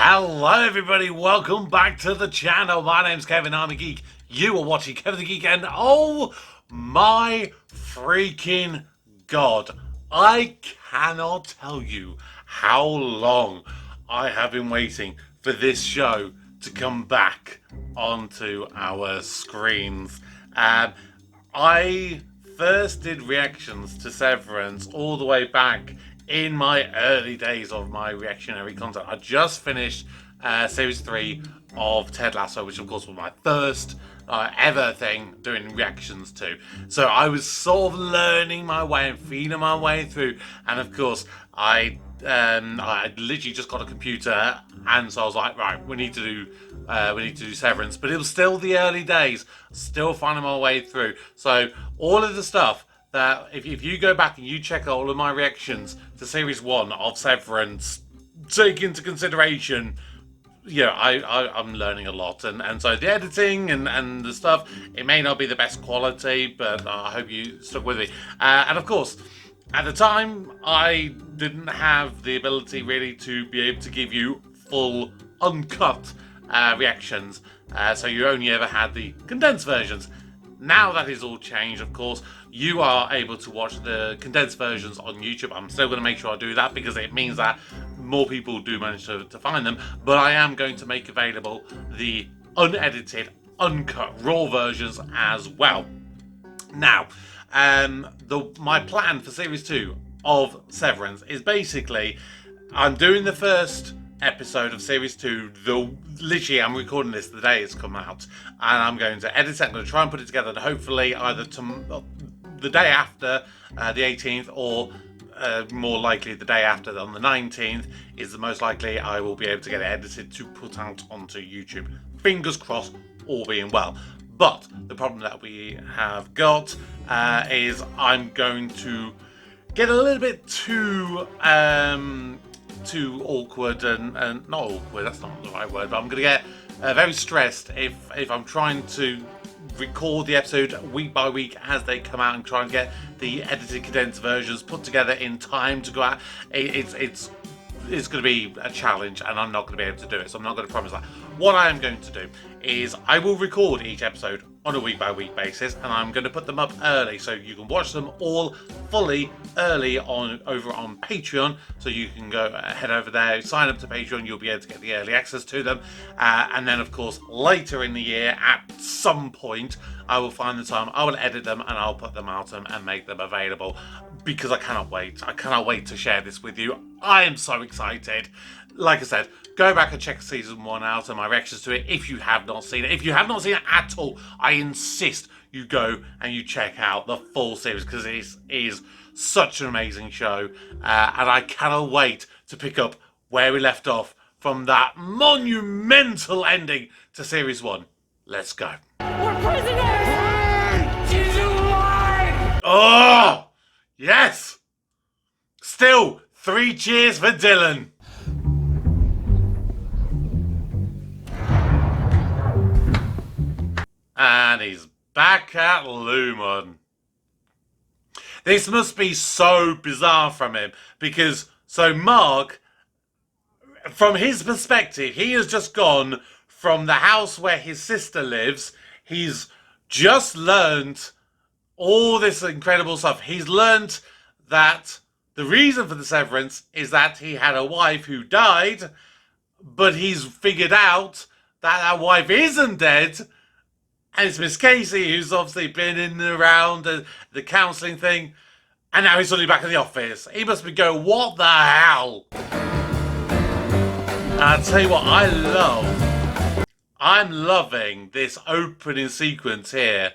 Hello everybody, welcome back to the channel. My name's Kevin, I'm a geek. You are watching Kevin the Geek, and oh my freaking god, I cannot tell you how long I have been waiting for this show to come back onto our screens. I first did reactions to Severance all the way back in my early days of my reactionary content. I just finished Series 3 of Ted Lasso, which of course was my first ever thing doing reactions to. So I was sort of learning my way and feeling my way through, and of course I literally just got a computer, and so I was like, right, we need to do Severance. But it was still the early days, still finding my way through. So all of the stuff that if you go back and you check out all of my reactions to Series 1 of Severance, take into consideration, I'm learning a lot, and so the editing and the stuff, it may not be the best quality, but I hope you stuck with me. And of course, at the time, I didn't have the ability really to be able to give you full, uncut reactions, so you only ever had the condensed versions. Now that is all changed, of course. You are able to watch the condensed versions on YouTube. I'm still going to make sure I do that because it means that more people do manage to find them. But I am going to make available the unedited, uncut, raw versions as well. Now, my plan for Series 2 of Severance is basically, I'm doing the first episode of Series 2, literally I'm recording this the day it's come out, and I'm going to edit it, I'm going to try and put it together, and hopefully either the day after, the 18th, or more likely the day after, on the 19th, is the most likely I will be able to get it edited to put out onto YouTube. Fingers crossed, all being well. But the problem that we have got is I'm going to get a little bit too awkward and not awkward, that's not the right word, but I'm going to get very stressed if I'm trying to record the episode week by week as they come out and try and get the edited condensed versions put together in time to go out. It's going to be a challenge, and I'm not going to be able to do it, so I'm not going to promise that. What I am going to do is I will record each episode on a week by week basis, and I'm going to put them up early so you can watch them all fully early over on Patreon. So you can go head over there, sign up to Patreon, you'll be able to get the early access to them, and then of course later in the year at some point I will find the time, I will edit them, and I'll put them out and make them available, because I cannot wait to share this with you. I am so excited. Like I said, go back and check season 1 out and my reactions to it if you have not seen it. If you have not seen it at all, I insist you go and you check out the full series, because it is such an amazing show, and I cannot wait to pick up where we left off from that monumental ending to Series 1. Let's go. We're prisoners! She's alive! Oh, yes! Still, 3 cheers for Dylan. And he's back at Lumon. This must be so bizarre from him, because, so Mark, from his perspective, he has just gone from the house where his sister lives. He's just learned all this incredible stuff. He's learned that the reason for the severance is that he had a wife who died, but he's figured out that that wife isn't dead, and it's Miss Casey, who's obviously been in and around the counselling thing, and now he's suddenly back in the office. He must be going, what the hell? And I'll tell you what, I'm loving this opening sequence here.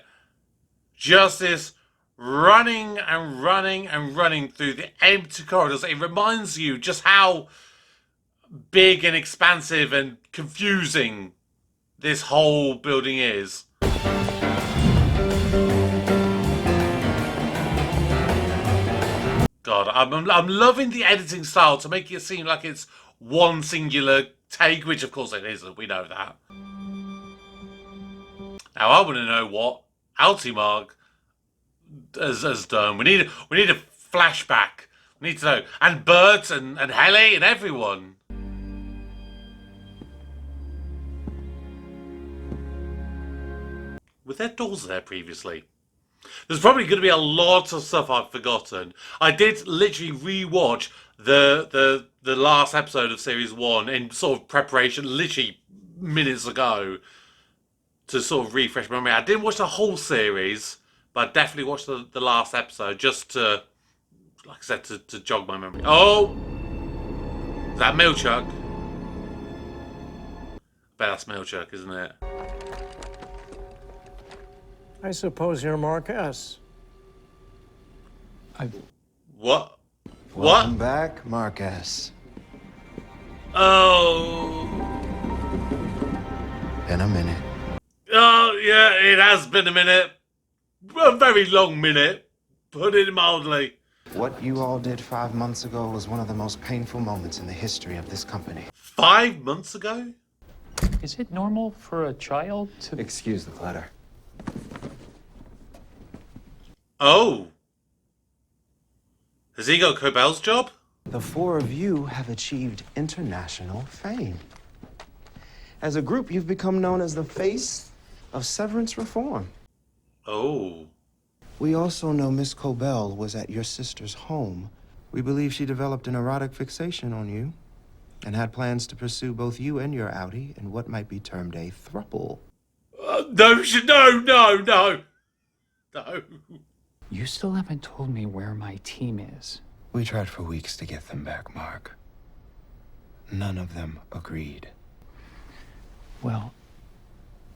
Just this running and running and running through the empty corridors. It reminds you just how big and expansive and confusing this whole building is. God, I'm loving the editing style to make it seem like it's one singular take, which of course it isn't, we know that. Now I want to know what Altimark has done. We need a flashback. We need to know. And Bert and Helly and everyone. Were there doors there previously? There's probably going to be a lot of stuff I've forgotten. I did literally rewatch the last episode of Series 1 in sort of preparation, literally minutes ago, to sort of refresh my memory. I didn't watch the whole series, but I definitely watched the last episode just to, like I said, to jog my memory. Oh! Is that Milchuk? I bet that's Milchuk, isn't it? I suppose you're Mark S. What? Welcome back, Mark S. Oh. Been a minute. Oh, yeah, it has been a minute. A very long minute. Put it mildly. What you all did 5 months ago was one of the most painful moments in the history of this company. 5 months ago? Is it normal for a child to... Excuse the clutter. Oh. Has he got Cobell's job? The four of you have achieved international fame. As a group, you've become known as the face of Severance Reform. Oh. We also know Miss Cobell was at your sister's home. We believe she developed an erotic fixation on you and had plans to pursue both you and your outie in what might be termed a throuple. No. You still haven't told me where my team is. We tried for weeks to get them back, Mark. None of them agreed. Well,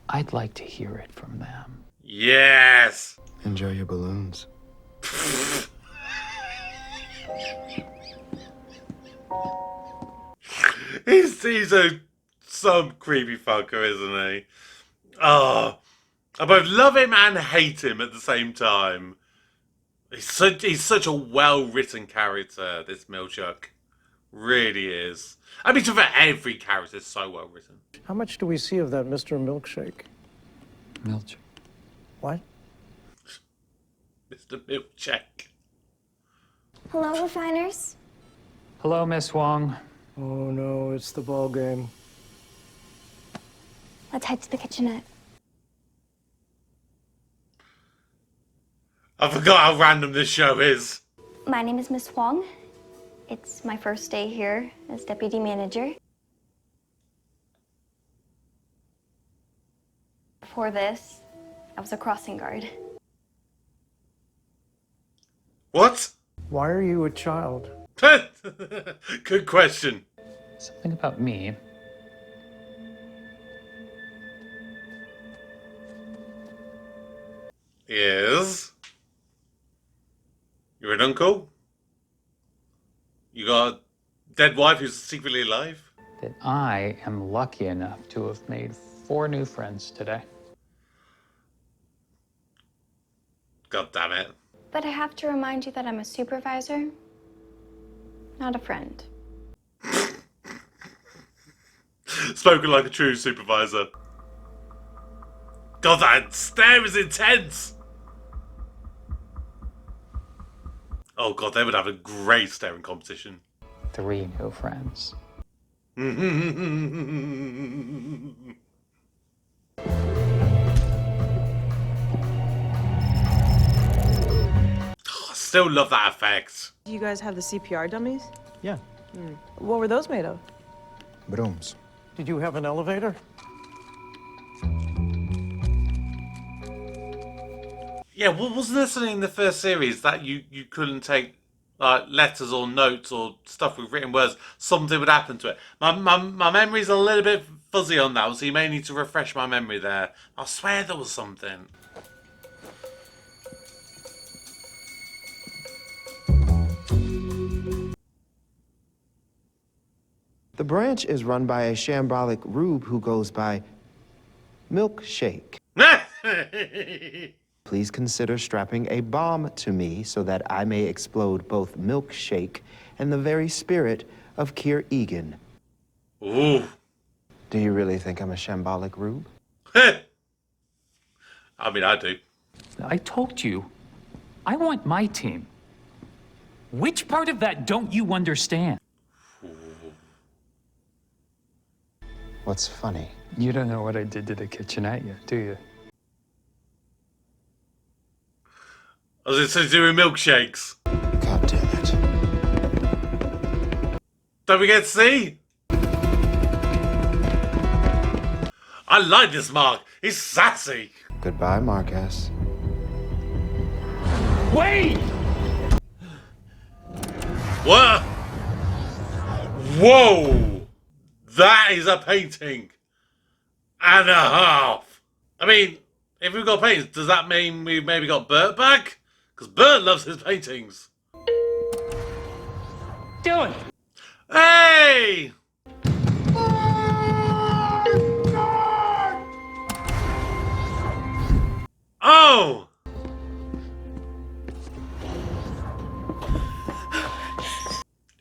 I'd like to hear it from them. Yes. Enjoy your balloons. He's some creepy fucker, isn't he? Oh, I both love him and hate him at the same time. He's such a well-written character, this Milchuk. Really is. I mean, for every character is so well-written. How much do we see of that Mr. Milkshake? Milch. What? Mr. Milkshake. Hello, refiners. Hello, Miss Wong. Oh no, it's the ball game. Let's head to the kitchenette. I forgot how random this show is. My name is Miss Huang. It's my first day here as deputy manager. Before this, I was a crossing guard. What? Why are you a child? Good question. Something about me. Is you're an uncle? You got a dead wife who's secretly alive? That I am lucky enough to have made 4 new friends today. God damn it. But I have to remind you that I'm a supervisor, not a friend. Spoken like a true supervisor. God, that stare is intense. Oh God, they would have a great staring competition. 3 new friends. I still love that effect. Do you guys have the CPR dummies? Yeah. What were those made of? Brooms. Did you have an elevator? Yeah, wasn't there something in the first series that you couldn't take letters or notes or stuff with written words? Something would happen to it. My memory's a little bit fuzzy on that one, so you may need to refresh my memory there. I swear there was something. The branch is run by a shambolic rube who goes by Milkshake. Please consider strapping a bomb to me so that I may explode both Milkshake and the very spirit of Kier Egan. Ooh. Do you really think I'm a shambolic rube? I mean, I do. I told you, I want my team. Which part of that don't you understand? What's funny? You don't know what I did to the kitchenette yet, do you? Was it to do with milkshakes? God damn it. Don't we get C? I like this Mark. He's sassy. Goodbye, Marcus. Wait! What? Whoa! That is a painting and a half. I mean, if we've got paintings, does that mean we've maybe got Bert back? Because Bert loves his paintings. Dylan! Hey! Oh!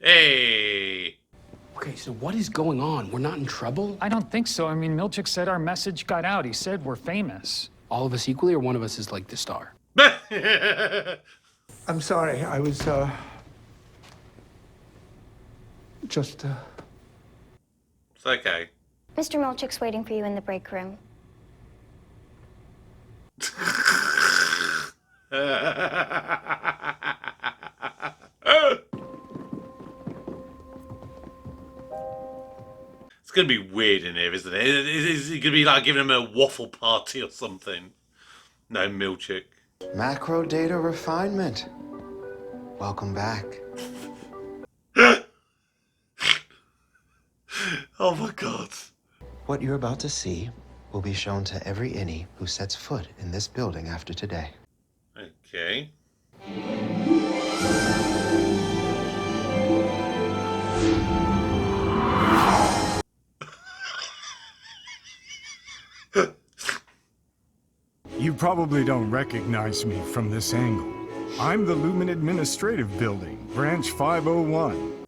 Hey! Okay, so what is going on? We're not in trouble? I don't think so. I mean, Milchik said our message got out. He said we're famous. All of us equally, or one of us is like the star? I'm sorry, I was, just, It's okay. Mr. Milchik's waiting for you in the break room. It's gonna be weird in here, isn't it? Is it gonna be like giving him a waffle party or something? No, Milchik. Macro data refinement. Welcome back. Oh my god. What you're about to see will be shown to every innie who sets foot in this building after today. Okay. You probably don't recognize me from this angle. I'm the Lumon Administrative Building, Branch 501.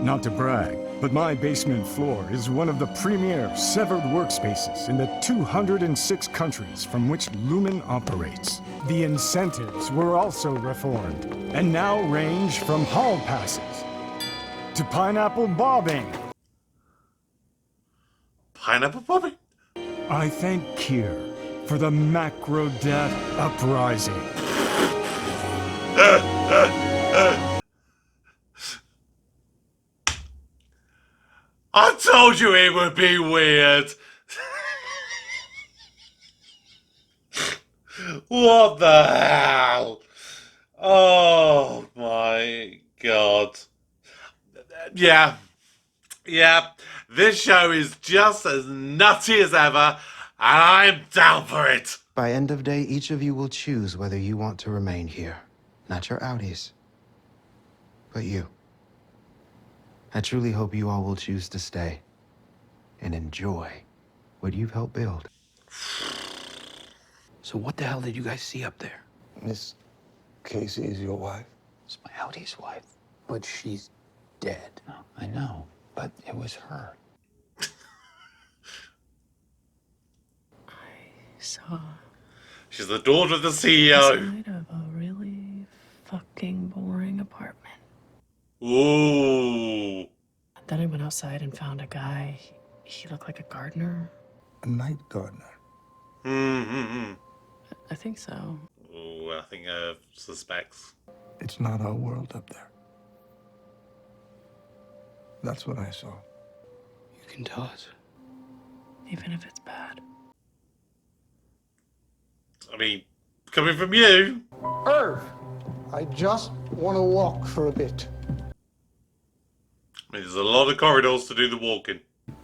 Not to brag, but my basement floor is one of the premier severed workspaces in the 206 countries from which Lumon operates. The incentives were also reformed, and now range from hall passes to pineapple bobbing. Pineapple Bobby? I thank Kier for the macro debt uprising. I told you it would be weird. What the hell? Oh my god. Yeah. This show is just as nutty as ever, and I'm down for it. By end of day, each of you will choose whether you want to remain here. Not your outies, but you. I truly hope you all will choose to stay and enjoy what you've helped build. So what the hell did you guys see up there? Miss Casey is your wife? It's my Audie's wife. But she's dead. No, I know, but it was her. Saw She's the daughter of the CEO. inside of a really fucking boring apartment. Ooh. Then I went outside and found a guy. He looked like a gardener. A night gardener. Mm-hmm. I think so. Ooh, I think suspects. It's not our world up there. That's what I saw. You can tell us. Even if it's bad. I mean, coming from you. Irv, I just want to walk for a bit. I mean, there's a lot of corridors to do the walking.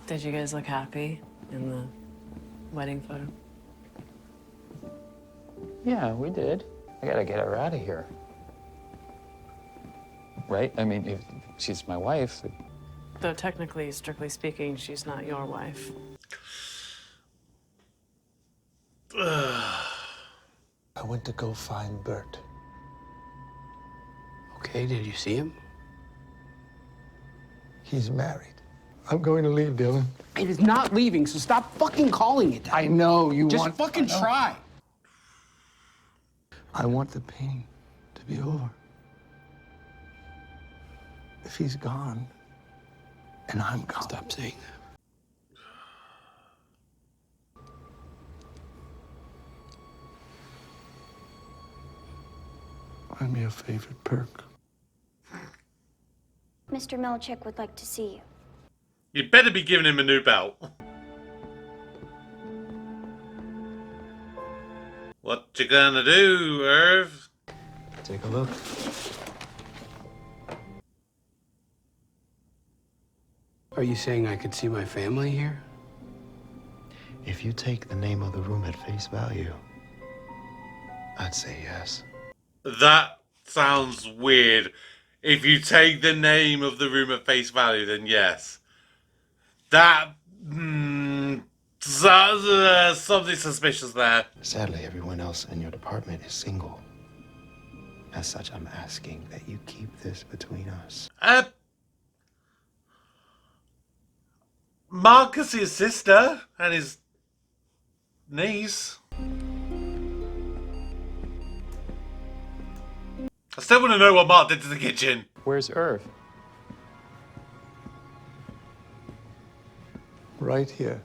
Did you guys look happy in the wedding photo? Yeah, we did. I gotta get her out of here. Right? I mean, if she's my wife. Though technically, strictly speaking, she's not your wife. I went to go find Bert. Okay, did you see him? He's married. I'm going to leave, Dylan. It is not leaving, so stop fucking calling it that. I know you Just want... fucking try. I want the pain to be over. If he's gone, and I'm gone. Stop saying that. Find me a favorite perk. Mr. Melchick would like to see you. You better be giving him a new belt. What you gonna do, Irv? Take a look. Are you saying I could see my family here? If you take the name of the room at face value, I'd say yes. That sounds weird. If you take the name of the room at face value, then yes. That... something suspicious there. Sadly, everyone else in your department is single. As such, I'm asking that you keep this between us. Marcus's sister and his niece. I still want to know what Mark did to the kitchen. Where's Irv? Right here.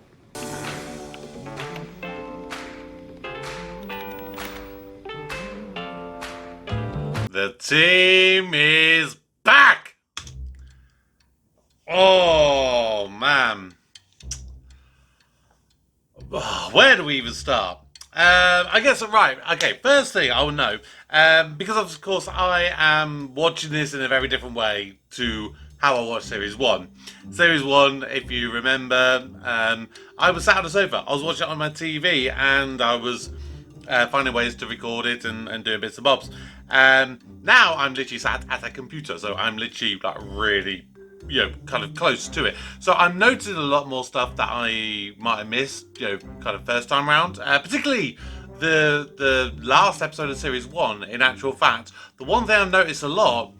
The team is back! Oh, man. Where do we even start? I guess, right, okay, first thing I will know, because of course I am watching this in a very different way to how I watched Series 1. Series 1, if you remember, I was sat on the sofa, I was watching it on my TV, and I was finding ways to record it and doing bits and bobs. Now I'm literally sat at a computer, so I'm literally like really, kind of close to it. So I'm noticing a lot more stuff that I might have missed, kind of first time round. Particularly the last episode of Series 1, in actual fact. The one thing I noticed a lot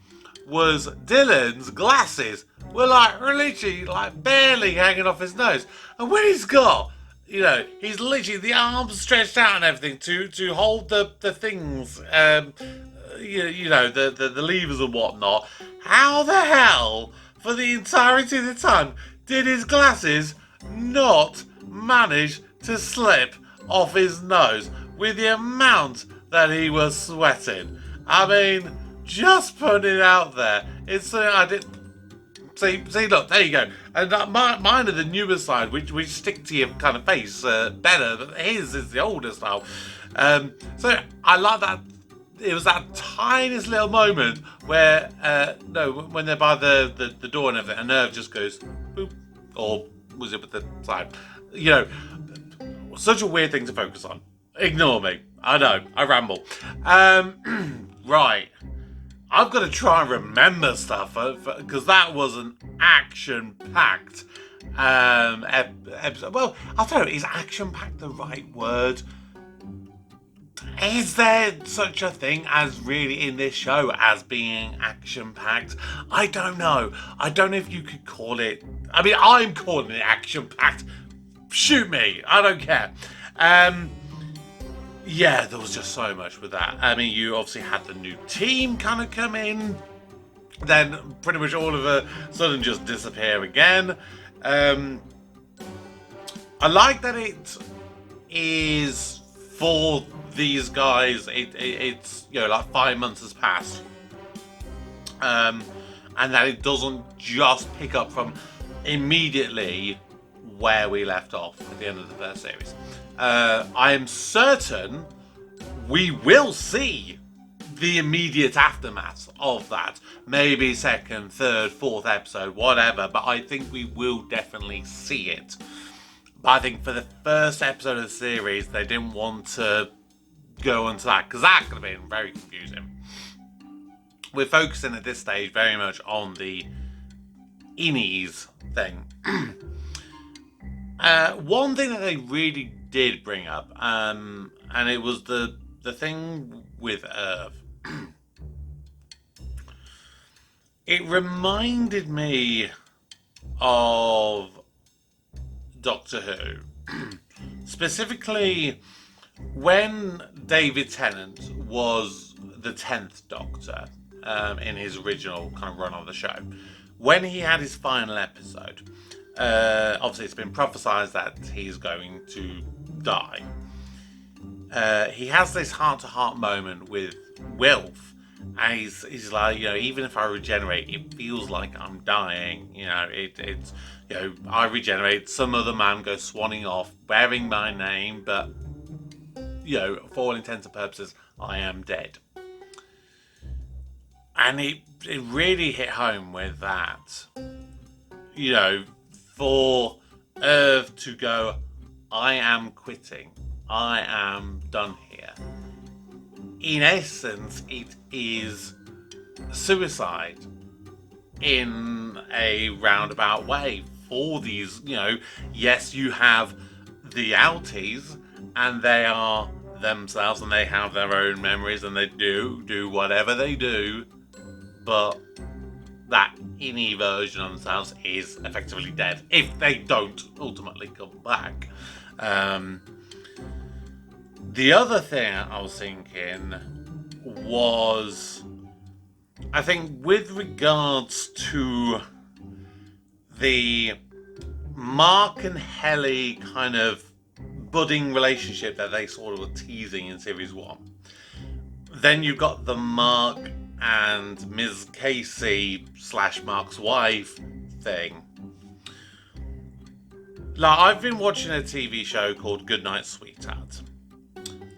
was Dylan's glasses were literally barely hanging off his nose. And when he's got, he's literally the arms stretched out and everything to hold the things, the levers and whatnot. How the hell, for the entirety of the time, did his glasses not manage to slip off his nose with the amount that he was sweating? I mean, just putting it out there. It's I did. See, look, there you go. And mine are the newer side, which stick to your kind of face better. But his is the older style. So I like that. It was that tiniest little moment where, when they're by the door and everything, a nerve just goes boop, or was it with the side? Such a weird thing to focus on. Ignore me. I know, I ramble. Right. I've got to try and remember stuff, because that was an action-packed episode. Well, I'll tell you, is action-packed the right word? Is there such a thing as really in this show as being action-packed? I don't know. I don't know if you could call it... I mean, I'm calling it action-packed. Shoot me. I don't care. Yeah, there was just so much with that. I mean, you obviously had the new team kind of come in. Then pretty much all of a sudden just disappear again. I like that it is for these guys. It's 5 months has passed, and that it doesn't just pick up from immediately where we left off at the end of the first series. I am certain we will see the immediate aftermath of that. Maybe second, third, fourth episode, whatever. But I think we will definitely see it. But I think for the first episode of the series, they didn't want to go into that, because that could have been very confusing. We're focusing at this stage very much on the innies thing. One thing that they really did bring up, and it was the thing with Irv. It reminded me of Doctor Who. Specifically, when David Tennant was the 10th Doctor in his original kind of run of the show. When he had his final episode, obviously it's been prophesied that he's going to die. He has this heart-to-heart moment with Wilf, And he's like, even if I regenerate, it feels like I'm dying. It's I regenerate. Some other man goes swanning off, bearing my name, but for all intents and purposes, I am dead. And it really hit home with that. For Earth to go, I am quitting. I am done here. In essence, it is suicide in a roundabout way for these, yes, you have the outies, and they are themselves, and they have their own memories, and they do whatever they do, but that innie version of themselves is effectively dead if they don't ultimately come back. The other thing I was thinking was, I think with regards to the Mark and Helly kind of budding relationship that they sort of were teasing in Series 1. Then you've got the Mark and Ms. Casey / Mark's wife thing. Like, I've been watching a TV show called Goodnight Sweetheart,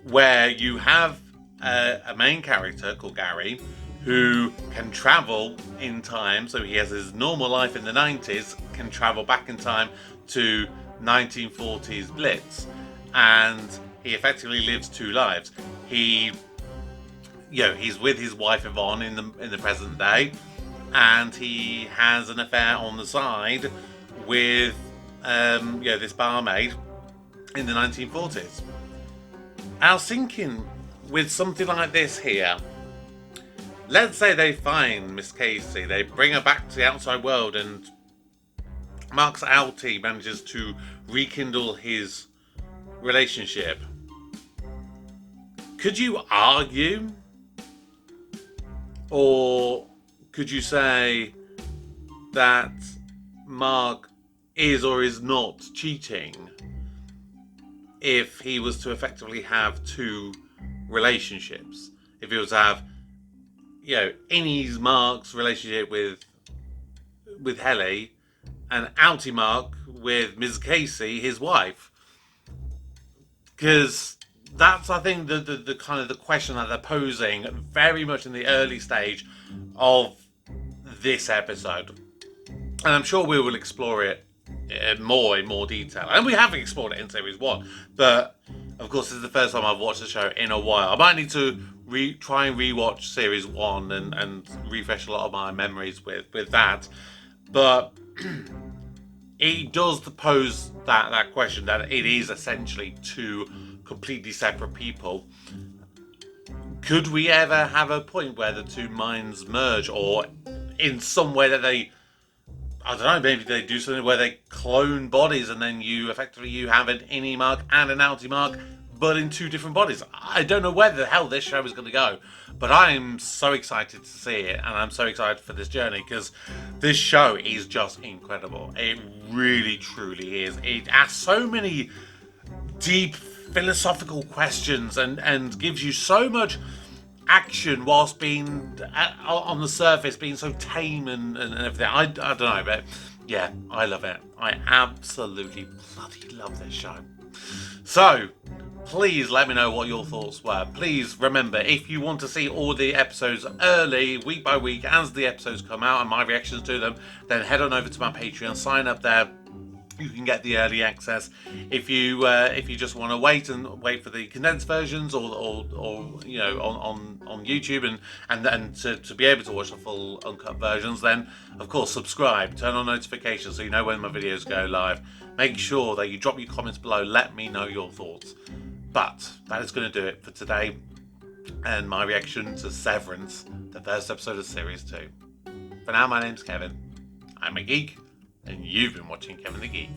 where you have a main character called Gary who can travel in time, so he has his normal life in the 90s, can travel back in time to 1940s Blitz, and he effectively lives two lives. He's with his wife Yvonne in the present day, and he has an affair on the side with this barmaid in the 1940s. I was thinking, with something like this here, let's say they find Miss Casey, they bring her back to the outside world, and Mark's outie manages to rekindle his relationship. Could you argue, or could you say that Mark is or is not cheating if he was to effectively have two relationships? If he was to have, Innie's Mark's relationship with Helly, and outie Mark with Ms. Casey, his wife. Because that's, I think, the kind of the question that they're posing very much in the early stage of this episode. And I'm sure we will explore it in more detail. And we have explored it in Series 1. But, of course, this is the first time I've watched the show in a while. I might need to try and rewatch Series 1 and refresh a lot of my memories with that. But it does pose that question, that it is essentially two completely separate people. Could we ever have a point where the two minds merge, or in some way that they, I don't know, maybe they do something where they clone bodies and then you have an innie Mark and an outie Mark, but in two different bodies? I don't know where the hell this show is going to go, but I am so excited to see it, and I'm so excited for this journey, because this show is just incredible. It really, truly is. It asks so many deep philosophical questions and gives you so much action whilst being, on the surface, being so tame and everything. I don't know, but yeah, I love it. I absolutely bloody love this show. So, please let me know what your thoughts were. Please remember, if you want to see all the episodes early, week by week, as the episodes come out and my reactions to them, then head on over to my Patreon, sign up there. You can get the early access. If you just want to wait for the condensed versions, or on YouTube and to be able to watch the full uncut versions, then of course subscribe, turn on notifications so you know when my videos go live. Make sure that you drop your comments below. Let me know your thoughts. But that is going to do it for today and my reaction to Severance, the first episode of Series 2. For now, my name's Kevin. I'm a geek, and you've been watching Kevin the Geek.